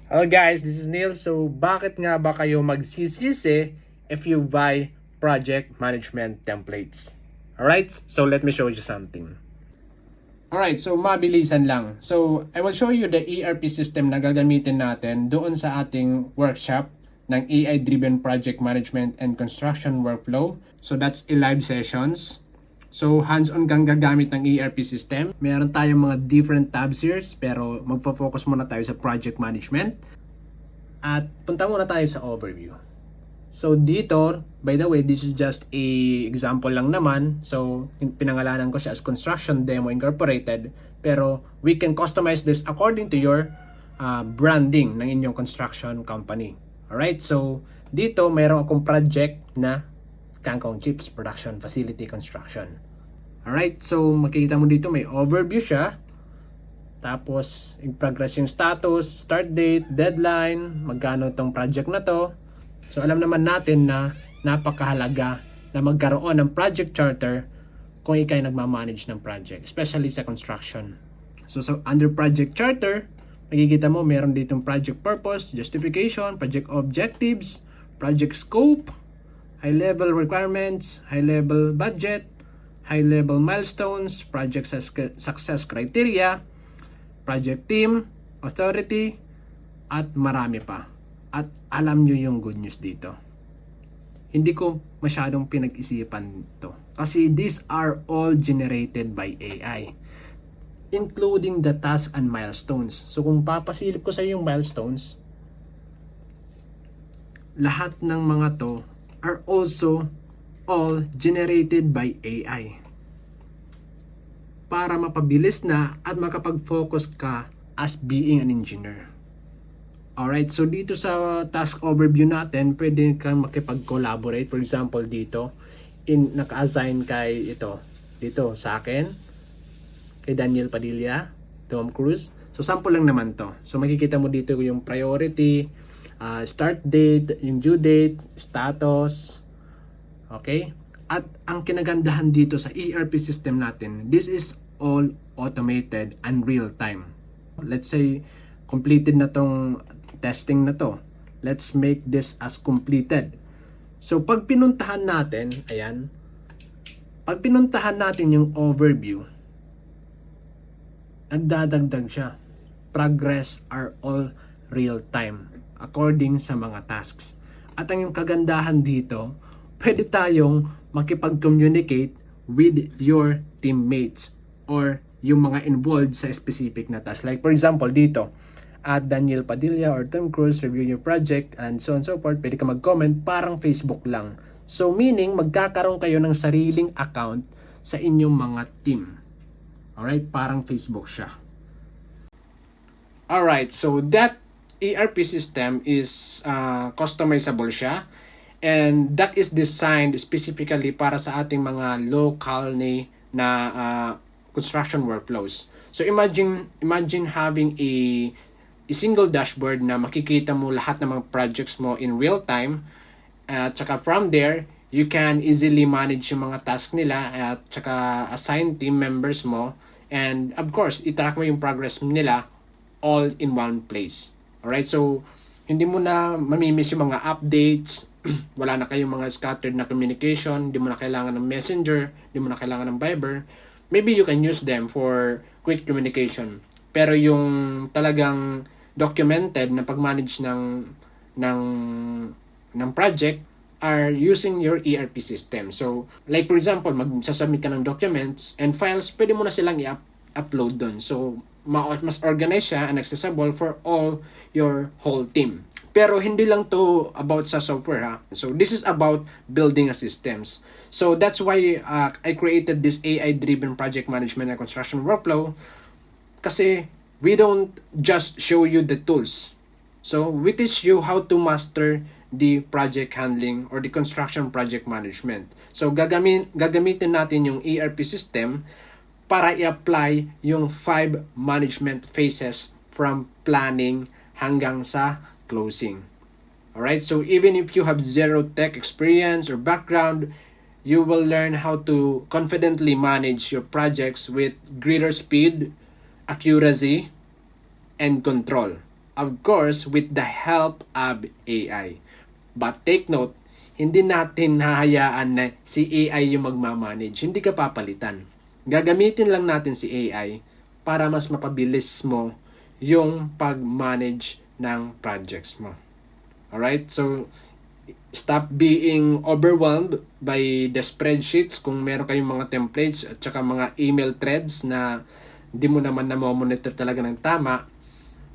Hello guys, this is Neil. So bakit nga ba kayo magsisisi if you buy project management templates? Alright, so let me show you something. Alright, so mabilisan lang. So I will show you the ERP system na gagamitin natin doon sa ating workshop ng AI-driven project management and construction workflow. So that's a live sessions. So hands-on kang gagamit ng ERP system. Meron tayong mga different tabs here, pero magpo-focus muna tayo sa project management. At punta muna tayo sa overview. So dito, by the way, this is just a example lang naman. So pinangalanan ko siya as Construction Demo Incorporated. Pero we can customize this according to your branding ng inyong construction company. Alright, so dito mayroon akong project na Kangkong Chips Production Facility Construction. Alright, so makikita mo dito may overview siya. Tapos, in progress yung status, start date, deadline, magkano tong project na to. So, alam naman natin na napakahalaga na magkaroon ng project charter kung ikay nagmamanage ng project, especially sa construction. So under project charter, makikita mo meron ditong project purpose, justification, project objectives, project scope, high-level requirements, high-level budget, high-level milestones, project success criteria, project team, authority, at marami pa. At alam nyo yung good news dito. Hindi ko masyadong pinag-isipan to. Kasi these are all generated by AI. Including the tasks and milestones. So kung papasilip ko sa yung milestones, lahat ng mga to are also all generated by AI. Para mapabilis na at makapag-focus ka as being an engineer. Alright, so dito sa task overview natin, pwede kang makipag-collaborate. For example, dito, naka-assign kay dito sa akin, kay Daniel Padilla, Tom Cruise. So, sample lang naman to. So, makikita mo dito yung priority, start date, yung due date, status, okay? At ang kinagandahan dito sa ERP system natin, this is all automated and real time. Let's say, completed na tong testing na to. Let's make this as completed. So, pag pinuntahan natin, ayan, pag pinuntahan natin yung overview, nagdadagdag siya. Progress are all real time according sa mga tasks. At ang yung kagandahan dito, pwede tayong makipag-communicate with your teammates or yung mga involved sa specific na task. Like for example, dito, at Daniel Padilla or Tom Cruise, review your project and so on and so forth, pwede ka mag-comment parang Facebook lang. So meaning, magkakaroon kayo ng sariling account sa inyong mga team. Alright, parang Facebook siya. Alright, so that ERP system is customizable siya. And that is designed specifically para sa ating mga local na construction workflows. So imagine having a single dashboard na makikita mo lahat ng mga projects mo in real time. At saka from there, you can easily manage yung mga task nila at saka assign team members mo. And of course, i-track mo yung progress nila all in one place. Alright, so hindi mo na mamimiss yung mga updates. Wala na kayong mga scattered na communication. Hindi mo na kailangan ng Messenger. Hindi mo na kailangan ng Viber. Maybe you can use them for quick communication. Pero yung talagang documented na pag-manage ng project are using your ERP system. So, like for example, magsasubmit ka ng documents and files, pwede mo na silang i-upload doon. So, mas organized siya and accessible for all your whole team. Pero hindi lang to about sa software ha. So this is about building a systems. So that's why I created this AI-driven project management and construction workflow. Kasi we don't just show you the tools. So we teach you how to master the project handling or the construction project management. So gagamitin natin yung ERP system para i-apply yung 5 management phases from planning hanggang sa closing. Alright, so even if you have zero tech experience or background, you will learn how to confidently manage your projects with greater speed, accuracy, and control. of course, with the help of AI. But take note, hindi natin hahayaan na si AI yung magmamanage. Hindi ka papalitan. Gagamitin lang natin si AI para mas mapabilis mo yung pag-manage ng projects mo. Alright? So, stop being overwhelmed by the spreadsheets kung meron kayong mga templates at saka mga email threads na hindi mo naman na-monitor talaga ng tama.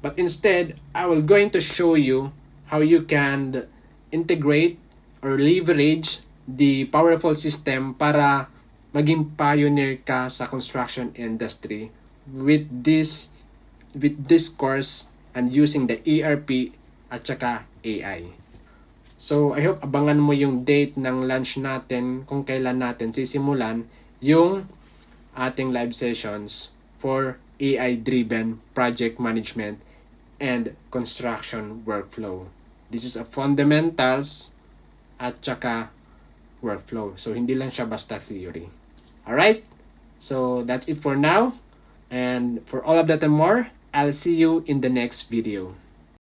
But instead, I will going to show you how you can integrate or leverage the powerful system para maging pioneer ka sa construction industry with this course and using the ERP at saka AI. So, I hope abangan mo yung date ng launch natin kung kailan natin sisimulan yung ating live sessions for AI-driven project management and construction workflow. This is a fundamentals at saka workflow. So, hindi lang siya basta theory. Alright? So, that's it for now. And for all of that and more, I'll see you in the next video.